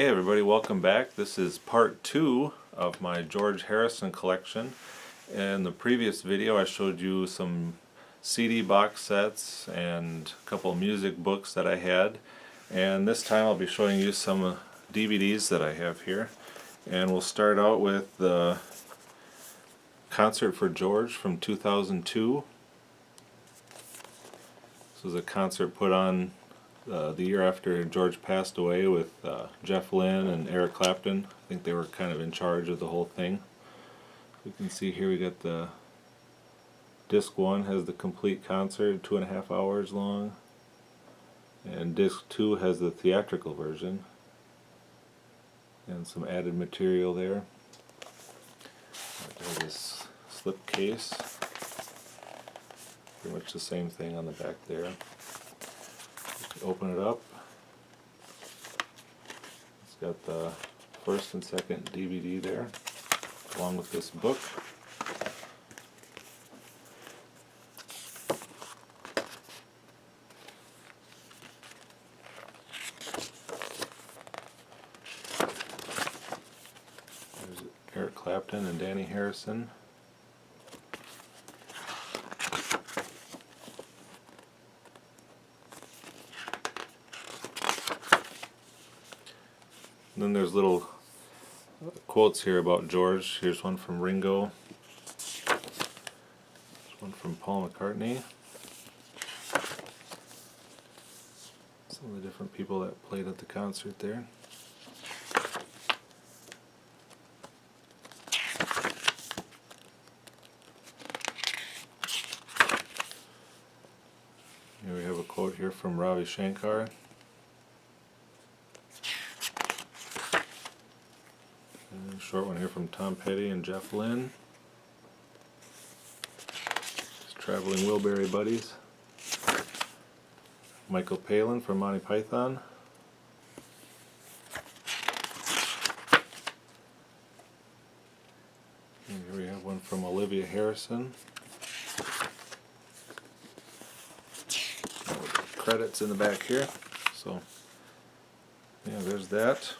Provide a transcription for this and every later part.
Hey everybody, welcome back. This is part 2 of my George Harrison collection. In the previous video I showed you some CD box sets and a couple of music books that I had, and this time I'll be showing you some DVDs that I have here. And we'll start out with the Concert for George from 2002. This was a concert put on the year after George passed away with Jeff Lynne and Eric Clapton. I think they were kind of in charge of the whole thing. You can see here we got the disc 1 has the complete concert, 2.5 hours long, and disc 2 has the theatrical version and some added material there. There's this slip case, pretty much the same thing on the back there. Open it up. It's got the first and second DVD there, along with this book. There's Eric Clapton and Dhani Harrison. And then there's little quotes here about George. Here's one from Ringo. There's one from Paul McCartney. Some of the different people that played at the concert there. Here we have a quote here from Ravi Shankar. A short one here from Tom Petty and Jeff Lynne. His Traveling Wilbury Buddies. Michael Palin from Monty Python. And here we have one from Olivia Harrison. Credits in the back here. So, yeah, there's that.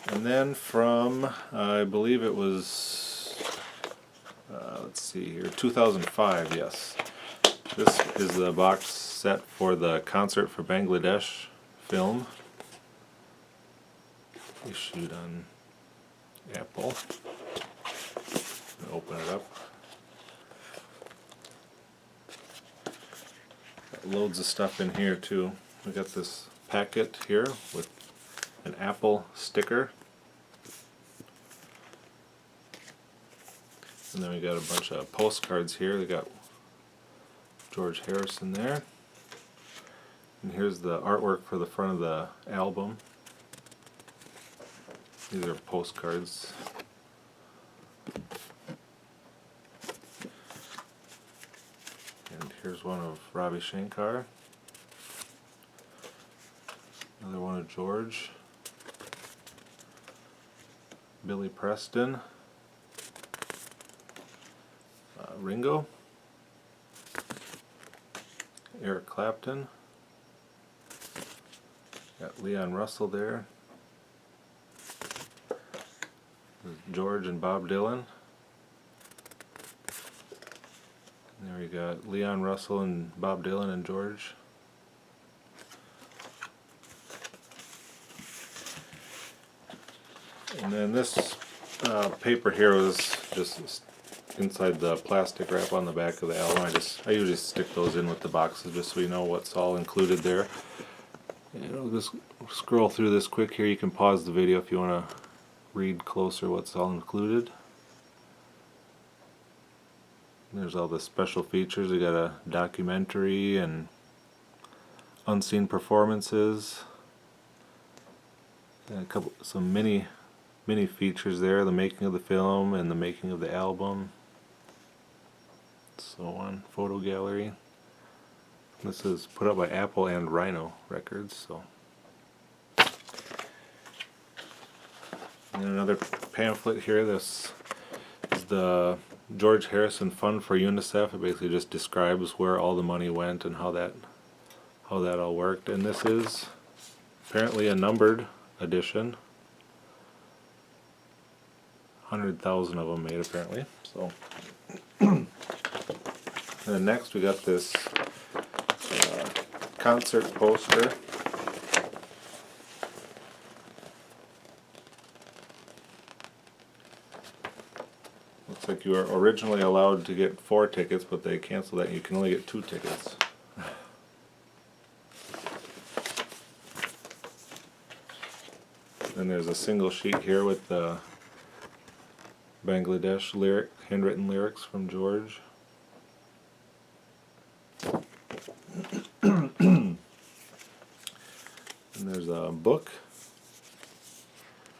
And then from, I believe it was, let's see here, 2005, yes. This is the box set for the Concert for Bangladesh film, issued on Apple. Open it up. Got loads of stuff in here too. We got this packet here with an Apple sticker. And then we got a bunch of postcards here. They got George Harrison there. And here's the artwork for the front of the album. These are postcards. And here's one of Ravi Shankar. Another one of George. Billy Preston. Ringo, Eric Clapton, got Leon Russell there, George and Bob Dylan, and there we got Leon Russell and Bob Dylan and George. And then this paper here was just inside the plastic wrap on the back of the album. I usually stick those in with the boxes just so you know what's all included there. And I'll just scroll through this quick here. You can pause the video if you want to read closer what's all included. And there's all the special features. We got a documentary and unseen performances. And some mini features there, the making of the film and the making of the album. So on, photo gallery. This is put up by Apple and Rhino Records. So, and another pamphlet here. This is the George Harrison Fund for UNICEF. It basically just describes where all the money went and how how that all worked. And this is apparently a numbered edition. 100,000 of them made apparently. So, and then next we got this concert poster. Looks like you were originally allowed to get 4 tickets, but they canceled that and you can only get 2 tickets. Then there's a single sheet here with the Bangladesh handwritten lyrics from George. And there's a book.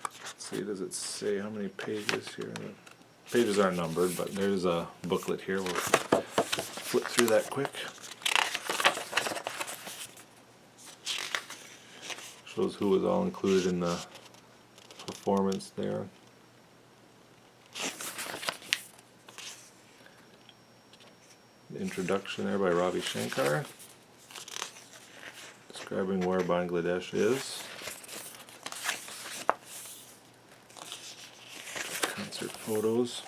Let's see, does it say how many pages here? Pages aren't numbered, but there's a booklet here. We'll flip through that quick. Shows who was all included in the performance there. The introduction there by Ravi Shankar, describing where Bangladesh is. Concert photos.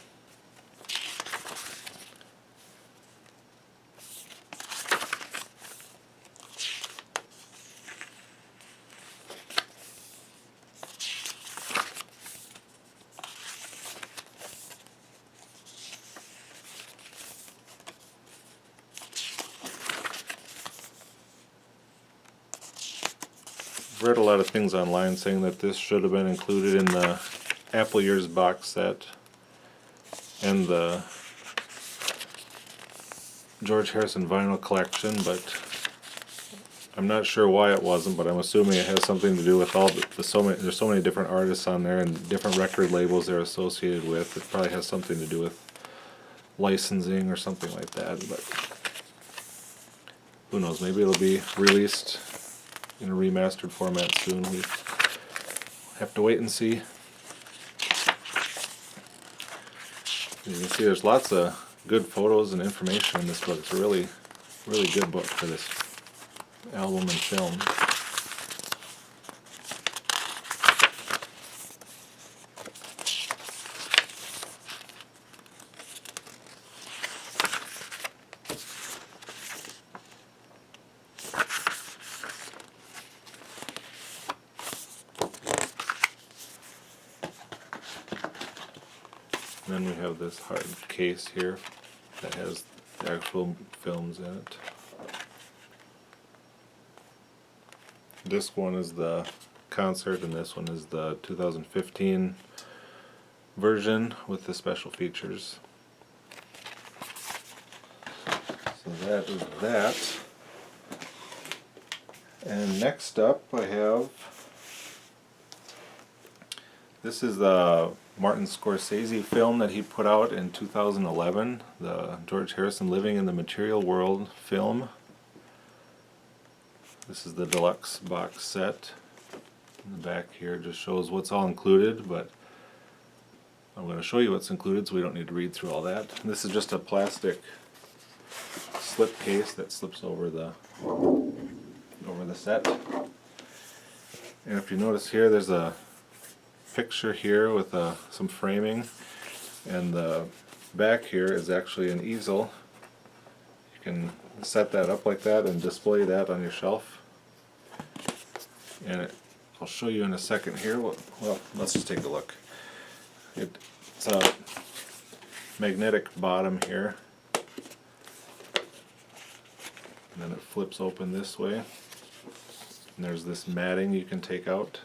I've read a lot of things online saying that this should have been included in the Apple Years box set and the George Harrison vinyl collection, but I'm not sure why it wasn't, but I'm assuming it has something to do with all there's so many different artists on there and different record labels they're associated with. It probably has something to do with licensing or something like that, but who knows, maybe it'll be released in a remastered format soon. We have to wait and see. You can see there's lots of good photos and information in this book. It's a really good book for this album and film. And then we have this hard case here that has the actual films in it. This one is the concert and this one is the 2015 version with the special features. So that is that. And next up I have, this is the Martin Scorsese film that he put out in 2011, the George Harrison Living in the Material World film. This is the deluxe box set. In the back here just shows what's all included, but I'm going to show you what's included so we don't need to read through all that. This is just a plastic slip case that slips over the set. And if you notice here, there's a picture here with some framing, and the back here is actually an easel. You can set that up like that and display that on your shelf. And I'll show you in a second here. Well, let's just take a look. It's a magnetic bottom here, and then it flips open this way. And there's this matting you can take out.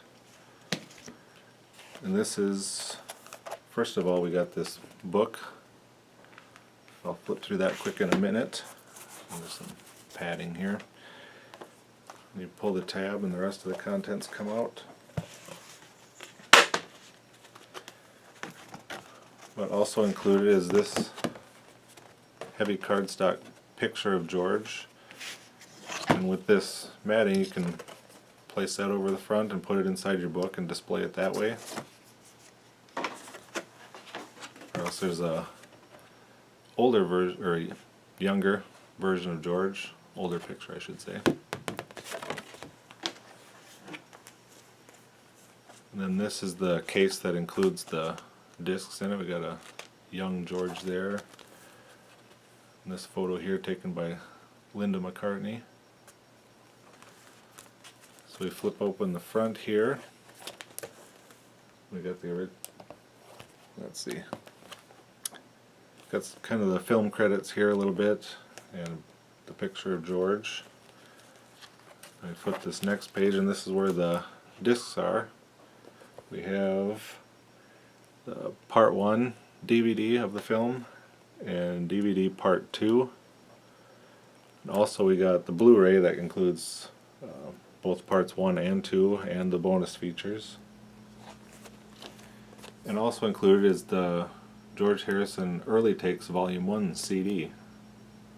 And this is, first of all, we got this book. I'll flip through that quick in a minute. And there's some padding here. You pull the tab and the rest of the contents come out. But also included is this heavy cardstock picture of George. And with this matting you can place that over the front and put it inside your book and display it that way. Or else there's a older version, or younger version of George, older picture I should say. And this is the case that includes the discs in it. We got a young George there. And this photo here taken by Linda McCartney. So we flip open the front here. We got the, let's see, got kind of the film credits here a little bit and the picture of George. I flip this next page and this is where the discs are. We have the part 1 DVD of the film and DVD part 2. And also we got the Blu-ray that includes both parts 1 and 2 and the bonus features. And also included is the George Harrison Early Takes Volume 1 CD.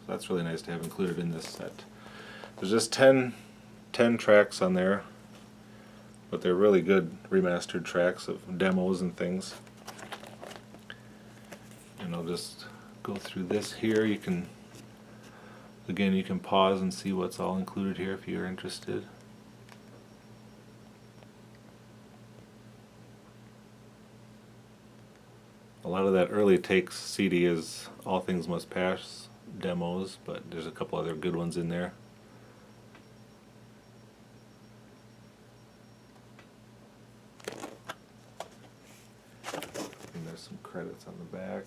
So that's really nice to have included in this set. There's just 10 tracks on there, but they're really good remastered tracks of demos and things. And I'll just go through this here. You can, again, you can pause and see what's all included here if you're interested. A lot of that Early Takes CD is All Things Must Pass demos, but there's a couple other good ones in there. And there's some credits on the back.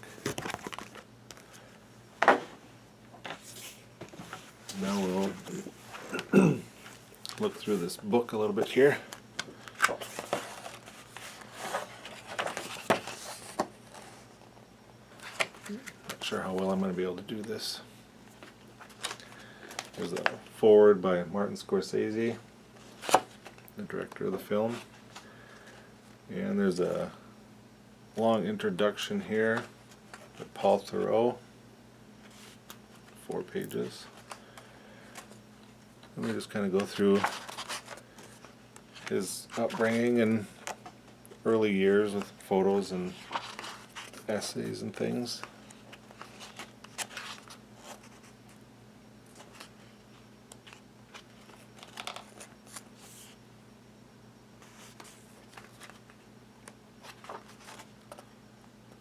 Now we'll look through this book a little bit here. Not sure how well I'm going to be able to do this. There's a foreword by Martin Scorsese, the director of the film. And there's a long introduction here by Paul Theroux, 4 pages. Let me just kind of go through his upbringing and early years with photos and essays and things.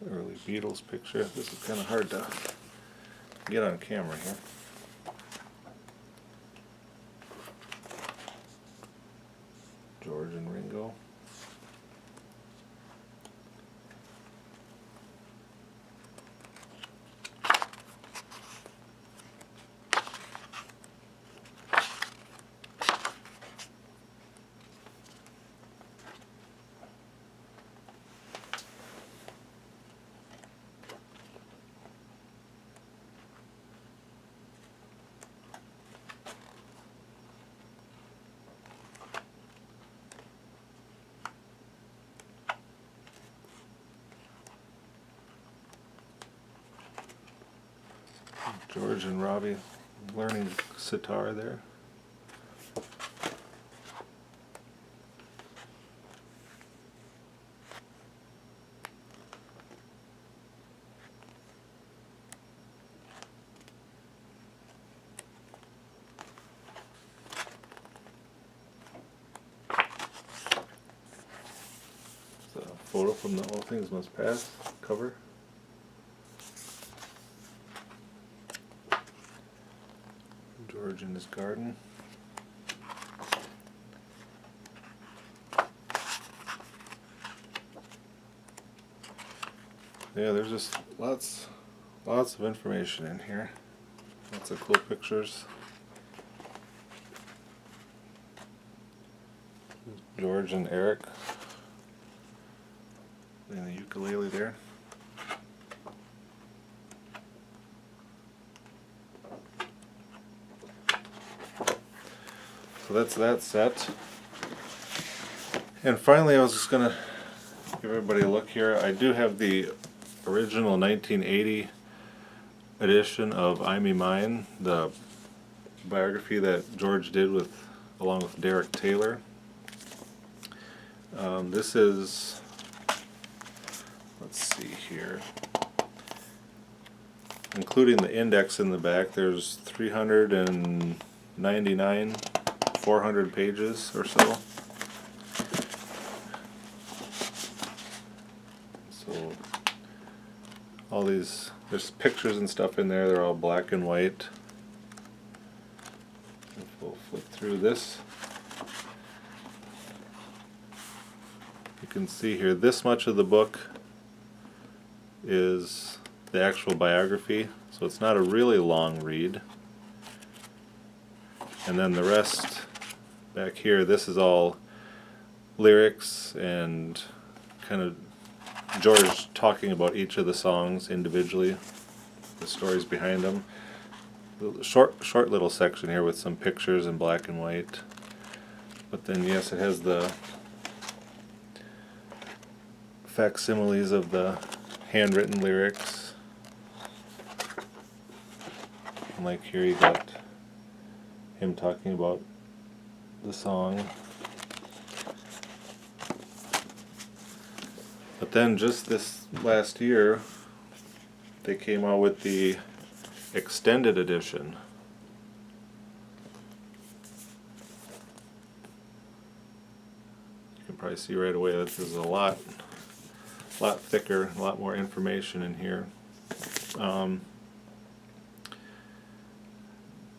Early Beatles picture. This is kind of hard to get on camera here. George and Ringo. George and Robbie learning sitar there. It's a photo from the All Things Must Pass cover. George in his garden. Yeah, there's just lots of information in here. Lots of cool pictures. George and Eric and the ukulele there. So that's that set. And finally, I was just going to give everybody a look here. I do have the original 1980 edition of I Me Mine, the biography that George did along with Derek Taylor. This is, let's see here, including the index in the back, there's 399 400 pages or so. all these, there's pictures and stuff in there, they're all black and white. If we'll flip through this, you can see here this much of the book is the actual biography, so it's not a really long read. And then the rest back here, this is all lyrics and kind of George talking about each of the songs individually, the stories behind them. Short little section here with some pictures in black and white. But then yes, it has the facsimiles of the handwritten lyrics. And like here you got him talking about the song. But then just this last year they came out with the extended edition. You can probably see right away that this is a lot thicker, a lot more information in here.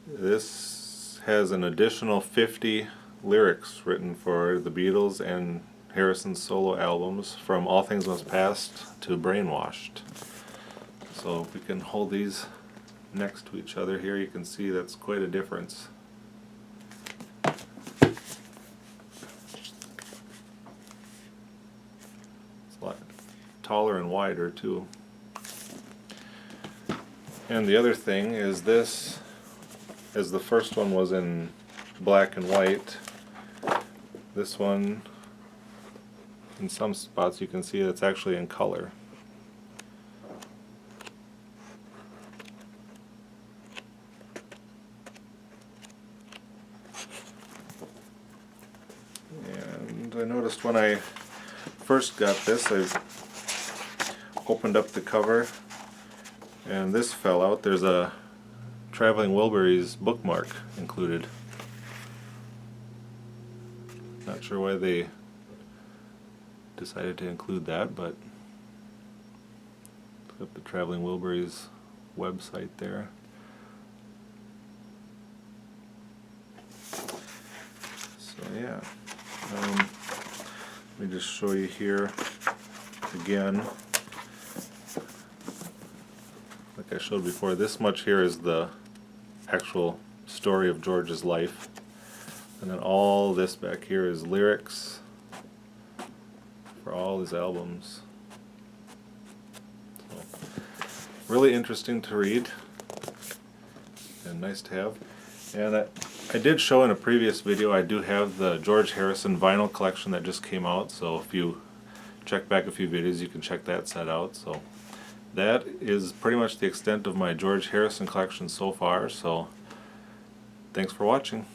This has an additional 50 lyrics written for the Beatles and Harrison's solo albums, from All Things Must Pass to Brainwashed. So if we can hold these next to each other here, you can see that's quite a difference. It's a lot taller and wider too. And the other thing is this, as the first one was in black and white, this one, in some spots you can see it's actually in color. And I noticed when I first got this, I opened up the cover and this fell out. There's a Traveling Wilburys bookmark included. Not sure why they decided to include that, but it's got the Traveling Wilburys website there. So yeah, let me just show you here again. Like I showed before, this much here is the actual story of George's life, and then all this back here is lyrics for all his albums. So, really interesting to read and nice to have. And I did show in a previous video, I do have the George Harrison vinyl collection that just came out, so if you check back a few videos you can check that set out. So that is pretty much the extent of my George Harrison collection so far, so thanks for watching.